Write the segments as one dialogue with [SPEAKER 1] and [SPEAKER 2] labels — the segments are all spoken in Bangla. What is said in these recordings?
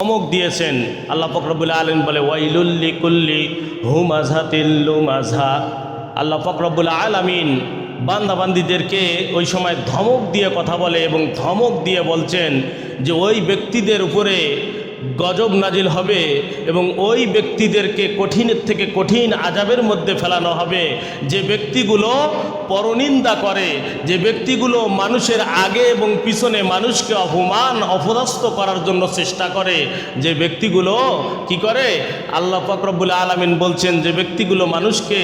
[SPEAKER 1] ধমক দিয়েছেন। আল্লাহ পাক রব্বুল আলামিন বলে ওয়াইলুল লিকুল্লি হুমাযাতিল লুমাযা। আল্লাহ পাক রব্বুল আলামিন বান্দাবান্দীদেরকে ওই সময় ধমক দিয়ে কথা বলে এবং ধমক দিয়ে বলছেন যে ওই ব্যক্তিদের উপরে গজব নাজিল হবে এবং ওই ব্যক্তিদেরকে কঠিনের থেকে কঠিন আযাবের মধ্যে ফেলানো হবে যে ব্যক্তিগুলো পরনিন্দা করে, যে ব্যক্তিগুলো মানুষের আগে এবং পিছনে মানুষকে অপমান অপদস্থ করার জন্য চেষ্টা করে, যে ব্যক্তিগুলো কি করে। আল্লাহ পাক রব্বুল আলামিন বলছেন যে ব্যক্তিগুলো মানুষকে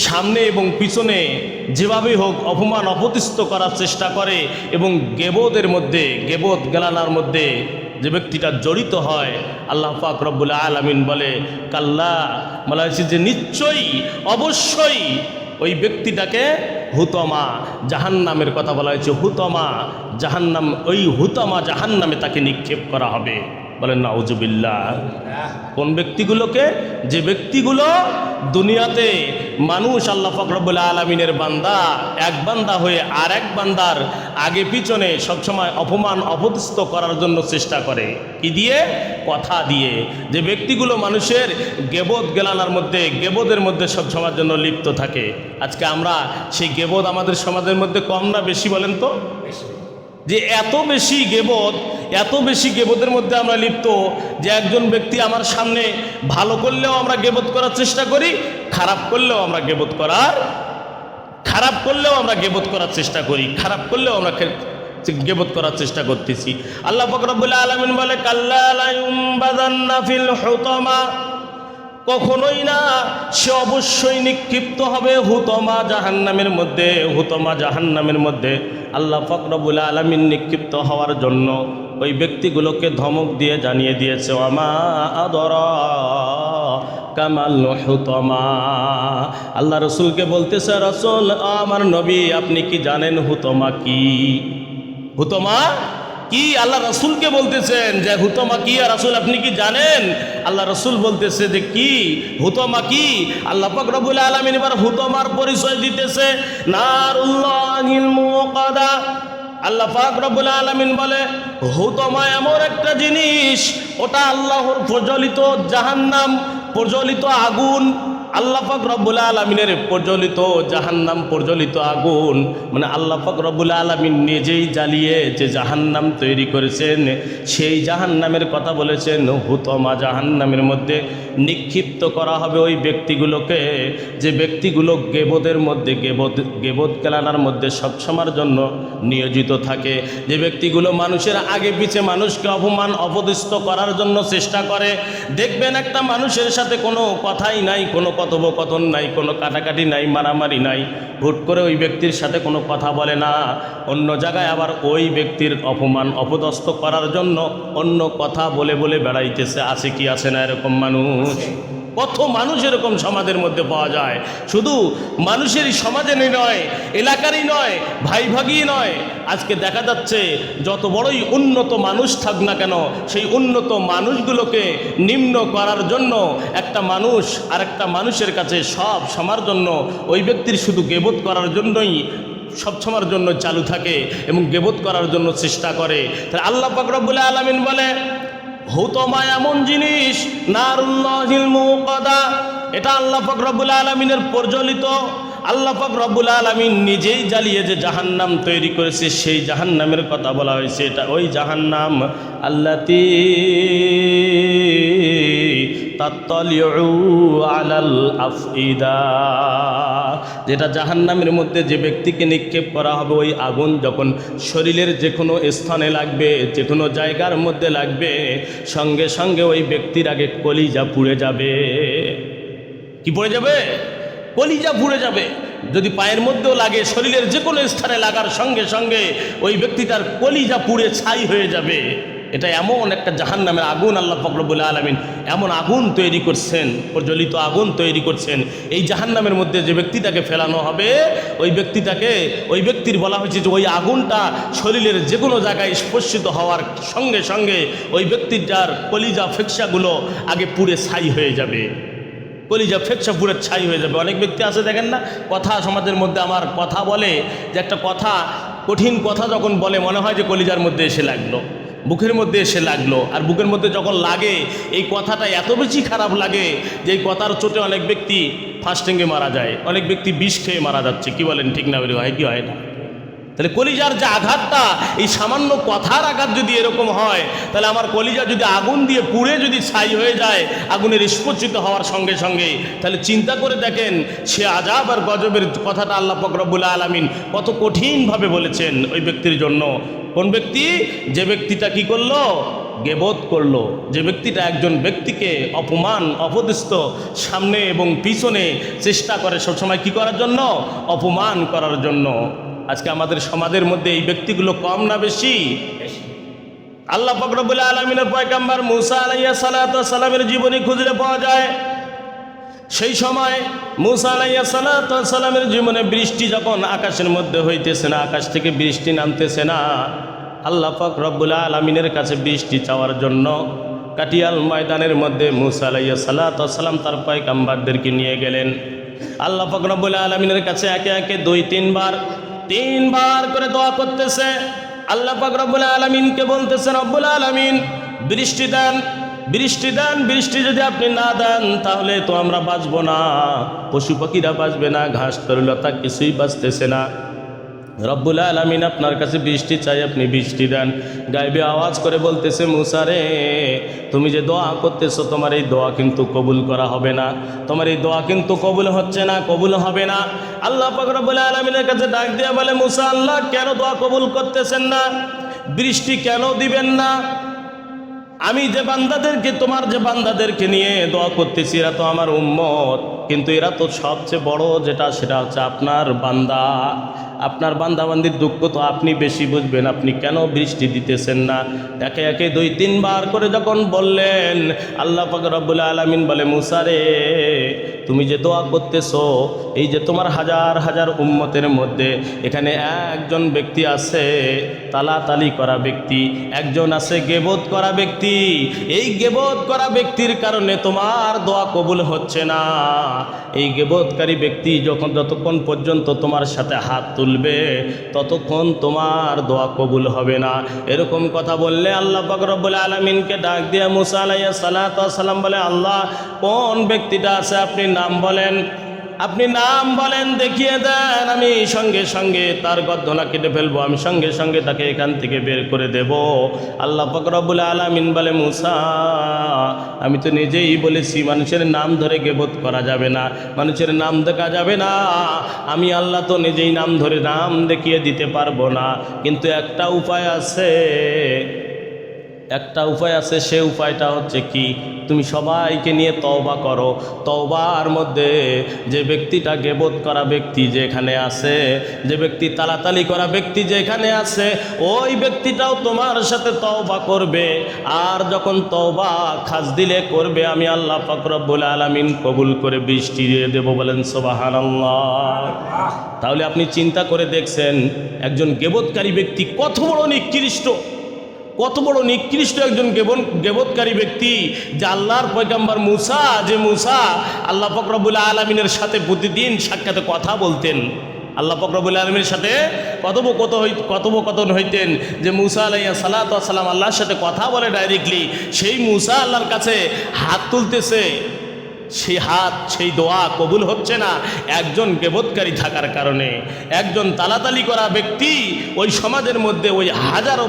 [SPEAKER 1] সামনে এবং পিছনে যেভাবেই হোক অপমান অপদস্থ করার চেষ্টা করে এবং গেবদের মধ্যে গেবত গেলানার মধ্যে যে ব্যক্তিটা জড়িত হয়, আল্লাহ পাক রব্বুল আলামিন বলে কাল্লা, বলা হয়েছে যে নিশ্চয়ই অবশ্যই ওই ব্যক্তিটাকে হুতমা জাহান্নামের কথা বলা হয়েছে। হুতমা জাহান্নাম, ওই হুতমা জাহান্নামে তাকে নিক্ষেপ করা হবে। বলেন নাউজুবিল্লাহ। কোন ব্যক্তিগুলোকে? যে ব্যক্তিগুলো দুনিয়াতে মানুষ আল্লাহ পাক রব্বুল আলামিনের বান্দা, এক বান্দা হয়ে আর এক বান্দার আগে পিছনে সবসময় অপমান অপদস্থ করার জন্য চেষ্টা করে। কি দিয়ে? কথা দিয়ে। যে ব্যক্তিগুলো মানুষের গেবত গেলানার মধ্যে গেবদের মধ্যে সবসময়ের জন্য লিপ্ত থাকে। আজকে আমরা সেই গেবত আমাদের সমাজের মধ্যে কম না বেশি বলেন তো? যে এত বেশি গেবত, এত বেশি গেবতের মধ্যে আমরা লিপ্ত যে একজন ব্যক্তি আমার সামনে ভালো করলেও আমরা গেবত করার চেষ্টা করি, খারাপ করলেও আমরা গেবত করার চেষ্টা করি, খারাপ করলেও আমরা গেবত করার চেষ্টা করতেছি। আল্লাহ পাক রব্বুল আলামিন বলে কাল্লা লা ইউনবাযান্না ফিল হুতামা, কখনোই না, সে অবশ্যই নিক্ষিপ্ত হবে হুতমা জাহান্নামের মধ্যে। হুতমা জাহান্নামের মধ্যে আল্লাহ পাক রব্বুল আলামিন নিক্ষিপ্ত হওয়ার জন্য ওই ব্যক্তিগুলোকে ধমক দিয়ে জানিয়ে দিয়েছে ওয়ামা আদরাকা মাল হুতমা। আল্লাহ রসুলকে বলতেছে রসুল আমার নবী আপনি কি জানেন হুতমা কি? হুতমা কি? আল্লাহ রসুলকে বলতেছেন যে হুতমা কি, আর রাসূল আপনি কি জানেন? আল্লাহ রসুল বলতেছে যে কি হুতমা কি? আল্লাহ পাক রব্বুল আলামিন এবার হুতমার পরিচয় দিতেছে নারুল্লাহিল মুকাদা। আল্লাহ পাক রব্বুল আলামিন বলে হুতমা এমন একটা জিনিস, ওটা আল্লাহর প্রজ্বলিত জাহান্নাম, প্রজ্বলিত আগুন। আল্লাহ পাক রব্বুল আলামিনের প্রজ্বলিত জাহান্নাম, প্রজ্বলিত আগুন, মানে আল্লাহ পাক রব্বুল আলামিন নিজেই জ্বালিয়ে যে জাহান্নাম তৈরি করেছেন সেই জাহান্নামের কথা বলেছেন। হুতমা জাহান্নামের মধ্যে নিক্ষিপ্ত করা হবে ওই ব্যক্তিগুলোকে যে ব্যক্তিগুলো গেবদের মধ্যে গেবত কেলানার মধ্যে সবসময়ের জন্য নিয়োজিত থাকে, যে ব্যক্তিগুলো মানুষের আগে পিছে মানুষকে অপমান অপদস্থ করার জন্য চেষ্টা করে। দেখবেন একটা মানুষের সাথে কোনো কথাই নাই, কোনো কথোপকথন নাই, কোনো কাটাকাটি নাই, মারামারি নাই, হুট করে ওই ব্যক্তির সাথে কোনো কথা বলে না, অন্য জায়গায় আবার ওই ব্যক্তির অপমান অপদস্থ করার জন্য অন্য কথা বলে বলে বেড়াইতেছে। আছে কি আছে না এরকম মানুষ? কত মানুষ এরকম সমাজের মধ্যে পাওয়া যায়। শুধু মানুষেরই সমাজেরই নয়, এলাকারই নয়, ভাই ভাগই নয়। আজকে দেখা যাচ্ছে যত বড়ই উন্নত মানুষ থাক না কেন, সেই উন্নত মানুষগুলোকে নিম্ন করার জন্য একটা মানুষ আর একটা মানুষের কাছে সব সময়ের জন্য ওই ব্যক্তির শুধু গেবত করার জন্যই সব সময়ের জন্য চালু থাকে এবং গেবত করার জন্য চেষ্টা করে। তাহলে আল্লাহ পাক রব্বুল আলামিন বলে হুতমা এমন জিনিস নারুল্লাহিল মুকাদা, এটা আল্লাহ পাক রব্বুল আলামিনের প্রজ্বলিত, আল্লাহ পাক রব্বুল আলামিন নিজেই জ্বালিয়ে যে জাহান্নাম তৈরি করেছে সেই জাহান্নামের কথা বলা হয়েছে। এটা ওই জাহান্নাম আল্লাতী তাত্তালিউ আলাল আফইদা, যেটা জাহান্নামের মধ্যে যে ব্যক্তিকে নিক্ষেপ করা হবে ওই আগুন যখন শরীরের যে কোনো স্থানে লাগবে, যে কোনো জায়গার মধ্যে লাগবে, সঙ্গে সঙ্গে ওই ব্যক্তির আগে কলিজা পুড়ে যাবে। কি পুড়ে যাবে? কলিজা পুড়ে যাবে। যদি পায়ের মধ্যেও লাগে, শরীরের যে কোনো স্থানে লাগার সঙ্গে সঙ্গে ওই ব্যক্তিটার কলিজা পুড়ে ছাই হয়ে যাবে। এটা এমন একটা জাহান্নামের আগুন, আল্লাহ পাক রব্বুল আলামিন এমন আগুন তৈরি করছেন, প্রজ্বলিত আগুন তৈরি করছেন। এই জাহান্নামের মধ্যে যে ব্যক্তিটাকে ফেলানো হবে ওই ব্যক্তির বলা হয়েছে যে ওই আগুনটা শরীরের যে কোনো জায়গায় স্পর্শিত হওয়ার সঙ্গে সঙ্গে ওই ব্যক্তির যার কলিজা ফেকসাগুলো আগে পুড়ে ছাই হয়ে যাবে, কলিজা ফেকসা পুড়ে ছাই হয়ে যাবে। অনেক ব্যক্তি আছে দেখেন না, কথা সমাজের মধ্যে আমার কথা বলে যে একটা কথা, কঠিন কথা যখন বলে মনে হয় যে কলিজার মধ্যে এসে লাগলো। বুকের মধ্যে এসে লাগলো। আর বুকের মধ্যে যখন লাগে এই কথাটা এত বেশি খারাপ লাগে যে এই কথার চোটে অনেক ব্যক্তি ফাস্টিংয়ে মারা যায়, অনেক ব্যক্তি বিষ খেয়ে মারা যাচ্ছে। কি বলেন, ঠিক না? বলে হয় কি হয় না? তাহলে কলিজার যে আঘাতটা, এই সামান্য কথার আঘাত যদি এরকম হয়, তাহলে আমার কলিজা যদি আগুন দিয়ে পুড়ে যদি ছাই হয়ে যায় আগুনের স্পর্শিত হওয়ার সঙ্গে সঙ্গে, তাহলে চিন্তা করে দেখেন সে আযাব আর গজবের কথাটা আল্লাহ পাক রব্বুল আলামিন কত কঠিনভাবে বলেছেন ওই ব্যক্তির জন্য। কোন ব্যক্তি? যে ব্যক্তিটা কি করলো? গীবত করলো। যে ব্যক্তিটা একজন ব্যক্তিকে অপমান অপদস্থ সামনে এবং পিছনে চেষ্টা করে সবসময় কি করার জন্য? অপমান করার জন্য। আজকে আমাদের সমাজের মধ্যে এই ব্যক্তিগুলো কম না বেশি? আল্লাহ পাক রব্বুল আলামিনের পয়গম্বর মুসা আলাইহিস সালাতু ওয়াস সালামের জীবনী খুঁজলে পাওয়া যায়। সেই সময় মুসা আলাইহিস সালাতু ওয়াস সালামের জীবনে বৃষ্টি যখন আকাশের মধ্যে হইতেছে না, আকাশ থেকে বৃষ্টি নামতেছে না, আল্লাহ পাক রব্বুল আলামিনের কাছে বৃষ্টি চাওয়ার জন্য কাটিয়াল ময়দানের মধ্যে মুসা আলাইহিস সালাতু ওয়াস সালাম তার পয়গম্বরদেরকে নিয়ে গেলেন। আল্লাহ পাক রব্বুল আলামিনের কাছে একে একে তিনবার করে দোয়া করতেছে। আল্লাহ পাক রব্বুল আলামিনকে বলতেছে, রব্বুল আলামিন বৃষ্টি দেন, বৃষ্টি দেন, বৃষ্টি যদি আপনি না দেন তাহলে তো আমরা বাঁচব না, পশু পাখিরা বাঁচবে না, ঘাস তরুলতা কিছুই বাঁচতেছে না। রব্বুল আলামিন আপনার কাছে বৃষ্টি চাই, আপনি বৃষ্টি দেন। গায়েবে আওয়াজ করে বলতেছে, মুসা রে, তুমি যে দোয়া করতেছো তোমার এই দোয়া কিন্তু কবুল করা হবে না, তোমার এই দোয়া কিন্তু কবুল হচ্ছে না, কবুল হবে না। আল্লাহ পাক রব্বুল আলামিনের কাছে ডাক দিয়ে বলে, মুসা, আল্লাহ কেন দোয়া কবুল করতেছেন না? বৃষ্টি কেন দিবেন না? আমি যে বান্দাদেরকে, তোমার যে বান্দাদেরকে নিয়ে দোয়া করতেছি এরা তো আমার উম্মত, কিন্তু এরা তো সবচেয়ে বড় যেটা সেটা হচ্ছে আপনার বান্দা। আপনার বান্দাবান্দির দুঃখ তো আপনি বেশি বুঝবেন, আপনি কেন বৃষ্টি দিতেছেন না? একে একে 2-3 বার করে যখন বললেন, আল্লাহ পাক রব্বুল আলামিন বলে, মুসা রে, তুমি যে দোয়া করতেছো, এই যে তোমার হাজার হাজার উম্মতের মধ্যে এখানে একজন ব্যক্তি আছে তালাতালি করা ব্যক্তি, একজন আছে গীবত করা ব্যক্তি। এই গীবত করা ব্যক্তির কারণে তোমার দোয়া কবুল হচ্ছে না। এই গীবতকারী ব্যক্তি যতক্ষণ পর্যন্ত তোমার সাথে হাত তুলবে ততক্ষণ তোমার দোয়া কবুল হবে না। এরকম কথা বললে আল্লাহ পাক রব্বুল আলামিনকে ডাক দিয়ে মুসা আলাইহিস সালাতু ওয়াস সালাম বলে, আল্লাহ কোন ব্যক্তিটা আছে আপনি নাম বলেন, আপনি নাম বলেন, দেখিয়ে দেন, আমি সঙ্গে সঙ্গে তার গর্দনা কেটে ফেলবো, আমি সঙ্গে সঙ্গে তাকে এখান থেকে বের করে দেব। আল্লাহ পাক রব্বুল আলামিন বলে, মুসা, আমি তো নিজেই বলেছি মানুষের নাম ধরে গীবত করা যাবে না, মানুষের নাম দেখা যাবে না। আমি আল্লাহ তো নিজেই নাম ধরে নাম দেখিয়ে দিতে পারবো না, কিন্তু একটা উপায় আছে, একটা উপায় আছে। সে উপায়টা হচ্ছে কি? তুমি সবাইকে নিয়ে তওবা করো। তওবার মধ্যে যে ব্যক্তিটা গীবত করা ব্যক্তি যেখানে আছে, যে ব্যক্তি তালাতালি করা ব্যক্তি যেখানে আছে, ওই ব্যক্তিটাও তোমার সাথে তওবা করবে। আর যখন তওবা খাস দিলে করবে, আমি আল্লাহ পাক রব্বুল আলামিন কবুল করে বৃষ্টি দিয়ে দেবো। বলেন সুবহানাল্লাহ। তাহলে আপনি চিন্তা করে দেখছেন একজন গীবতকারী ব্যক্তি কত বড় নিকৃষ্ট, কত বড় নিকৃষ্ট একজন গীবতকারী ব্যক্তি, যে আল্লাহর পয়গম্বর মুসা, যে মুসা আল্লাহ পাক রব্বুল আলামিনের সাথে প্রতিদিন সাক্ষাতে কথা বলতেন, আল্লাহ পাক রব্বুল আলামিনের সাথে কথোপকথন হইতেন, যে মুসা আলাইহিস সালাতু ওয়াস সালাম আল্লাহর সাথে কথা বলে ডাইরেক্টলি, সেই মুসা আল্লাহর কাছে হাত তুলতেছে, সেই হাত, সেই দোয়া কবুল হচ্ছে না একজন গীবতকারী থাকার কারণে। একজন তালাতালি করা ব্যক্তি ওই সমাজের মধ্যে, ওই হাজারো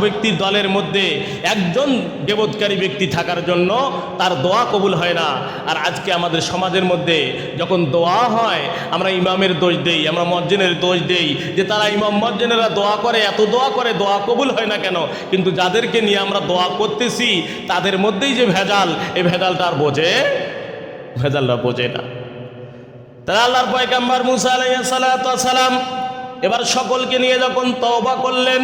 [SPEAKER 1] ব্যক্তির দলের মধ্যে একজন গীবতকারী ব্যক্তি থাকার জন্য তার দোয়া কবুল হয় না। আর আজকে আমাদের সমাজের মধ্যে যখন দোয়া হয় আমরা ইমামের দোষ দেই, আমরা মুয়াজ্জিনের দোষ দেই, যে তারা ইমাম মুয়াজ্জিনেরা দোয়া করে, এত দোয়া করে, দোয়া কবুল হয় না কেন? কিন্তু যাদেরকে নিয়ে আমরা দোয়া করতেছি তাদের মধ্যেই যে ভেজাল, এই ভেজালটা আর ভেজালটা বোঝে না। তারা আল্লাহর পয়গম্বর মুসা আলাইহিস সালাতু ওয়াস সালাম এবার সকলকে নিয়ে যখন তওবা করলেন,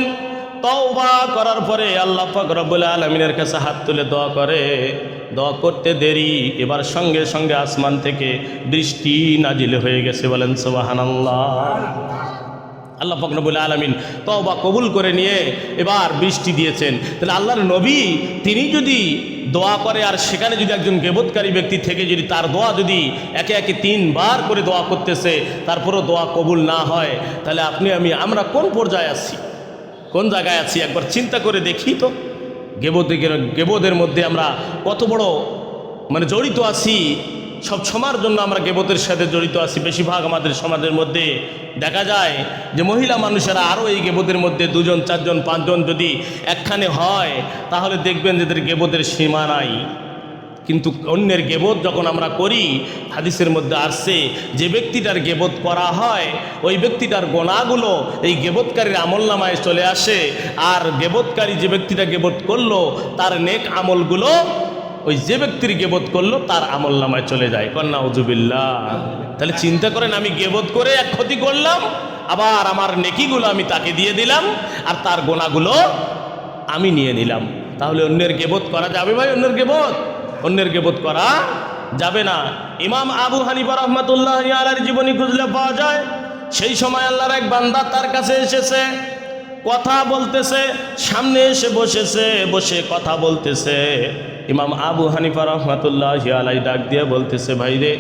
[SPEAKER 1] তওবা করার পরে আল্লাহ পাক রব্বুল আলামিনের কাছে হাত তুলে দোয়া করে। দোয়া করতে দেরি, এবার সঙ্গে সঙ্গে আসমান থেকে বৃষ্টি নাজিল হয়ে গেছে। বলেন সুবহানাল্লাহ। আল্লাহ পাক রব্বুল আলামিন তওবা কবুল করে নিয়ে এবার বৃষ্টি দিয়েছেন। তাহলে আল্লাহর নবী তিনি যদি দোয়া করে আর সেখানে যদি একজন গীবতকারী ব্যক্তি থেকে যদি তার দোয়া যদি একে একে 3 বার করে দোয়া করতেছে, তারপরও দোয়া কবুল না হয়, তাহলে আপনি আমরা কোন পর্যায়ে আছি? কোন জায়গায় আছি একবার চিন্তা করে দেখি তো। গেবদের মধ্যে আমরা কত বড় জড়িত আছি। সব সময়ের জন্য আমরা গেবতের সাথে জড়িত আছি। বেশিরভাগ আমাদের সমাজের মধ্যে দেখা যায় যে মহিলা মানুষেরা আরও এই গেবদের মধ্যে 2 জন 4 জন 5 জন যদি একখানে হয় তাহলে দেখবেন যে এদের গেবদের সীমা নাই। কিন্তু অন্যের গেবত যখন আমরা করি, হাদিসের মধ্যে আসছে যে ব্যক্তিটার গেবত করা হয় ওই ব্যক্তিটার গোনাগুলো এই গেবতকারীর আমলনামায় চলে আসে, আর গেবতকারী যে ব্যক্তিটা গেবত করলো তার নেক আমলগুলো ওই যে ব্যক্তির গেবত করলো তার আমলনামায় চলে যায়। কন্যা উজুবিল্লাহ। তাহলে চিন্তা করেন, আমি গেবত করে এক ক্ষতি করলাম, আবার আমার নেকিগুলো আমি তাকে দিয়ে দিলাম, আর তার গোনাগুলো আমি নিয়ে নিলাম। তাহলে অন্যের গেবত করা যাবে ভাই? অন্যের গেবত করা যাবে না। ইমাম আবু হানিফা রাহমাতুল্লাহ আলাইহির জীবনী খুঁজলে পাওয়া যায়, সেই সময় আল্লাহর এক বান্দা তার কাছে এসেছে, কথা বলতেছে, সামনে এসে বসেছে, বসে কথা বলতেছে। ইমাম আবু হানিফা রাহমাতুল্লাহ আলাইহি ডাক দিয়ে বলতেছে, ভাই রে,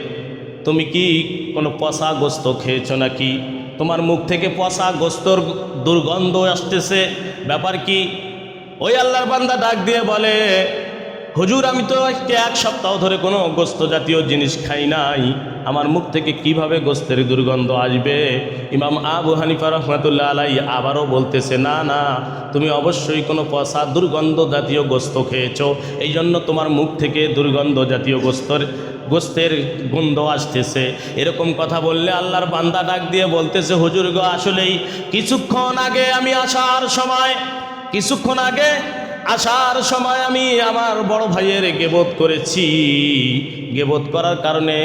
[SPEAKER 1] তুমি কি কোনো পচা গোস্ত খেয়েছো নাকি? তোমার মুখ থেকে পচা গোস্তর দুর্গন্ধ আসতেছে, ব্যাপার কি? ওই আল্লাহর বান্দা ডাক দিয়ে বলে, হুজুর, আমি তো আজকে 1 সপ্তাহ ধরে কোনো গোস্ত জাতীয় জিনিস খাই নাই, আমার মুখ থেকে কিভাবে গোস্তের দুর্গন্ধ আসবে? ইমাম আবু হানিফা রাহমাতুল্লাহ আলাইহি আবারও বলতেছে, না না, তুমি অবশ্যই কোনো পচা দুর্গন্ধ জাতীয় গোস্ত খেয়েছো, এই জন্য তোমার মুখ থেকে দুর্গন্ধ জাতীয় গোস্তের গন্ধ আসতেছে। এরকম কথা বললে আল্লাহর বান্দা ডাক দিয়ে বলতেছে, হুজুর গো, আসলেই কিছুক্ষণ আগে আসার সময় আমি আমার বড় ভাইয়ের গেবত করেছি। গেবত করার কারণে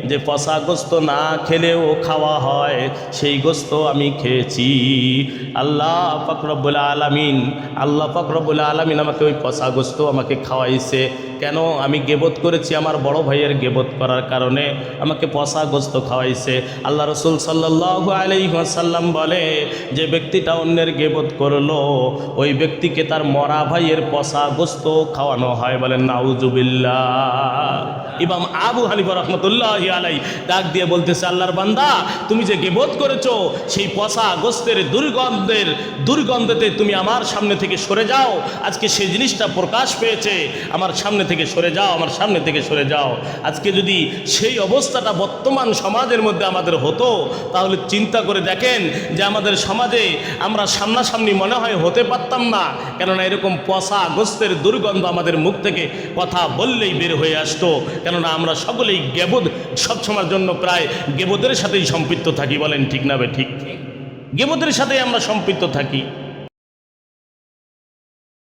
[SPEAKER 1] যে পচা গোস্ত না খেলেও খাওয়া হয় সেই গোস্ত আমি খেয়েছি। আল্লাহ পাক রব্বুল আলামিন আমাকে ওই পচা গোস্ত আমাকে খাওয়াইছে। কেন? আমি গেবত করেছি, আমার বড় ভাইয়ের গেবত করার কারণে আমাকে পচা গোস্ত খাওয়াইছে। আল্লাহ রসুল সাল্লাল্লাহু আলাইহি ওয়াসাল্লাম বলে, যে ব্যক্তিটা অন্যের গেবত করলো ওই ব্যক্তিকে তার মরা ভাইয়ের পচা গোস্ত খাওয়ানো হয়। বলেন নাউজুবিল্লাহ। ইমাম আবু হানিফা রাহমাতুল্লাহি আলাইহি ডাক দিয়ে বলতেছে, আল্লাহর বান্দা, তুমি যে গিবত করেছো সেই পচা গোস্তের দুর্গন্ধতে তুমি আমার সামনে থেকে সরে যাও। আজকে সেই জিনিসটা প্রকাশ পেয়েছে, আমার সামনে থেকে সরে যাও। আজকে যদি সেই অবস্থাটা বর্তমান সমাজের মধ্যে আমাদের হতো তাহলে চিন্তা করে দেখেন যে আমাদের সমাজে আমরা সামনাসামনি মনে হয় হতে পারতাম না। কেননা এরকম পচা গোস্তের দুর্গন্ধ আমাদের মুখ থেকে কথা বললেই বের হয়ে আসতো। কেননা আমরা সকলেই গেবত সবসময়ের জন্য প্রায় গেবতের সাথেই সম্পৃক্ত থাকি। বলেন ঠিক না বে ঠিক? গেবতের সাথেই আমরা সম্পৃক্ত থাকি।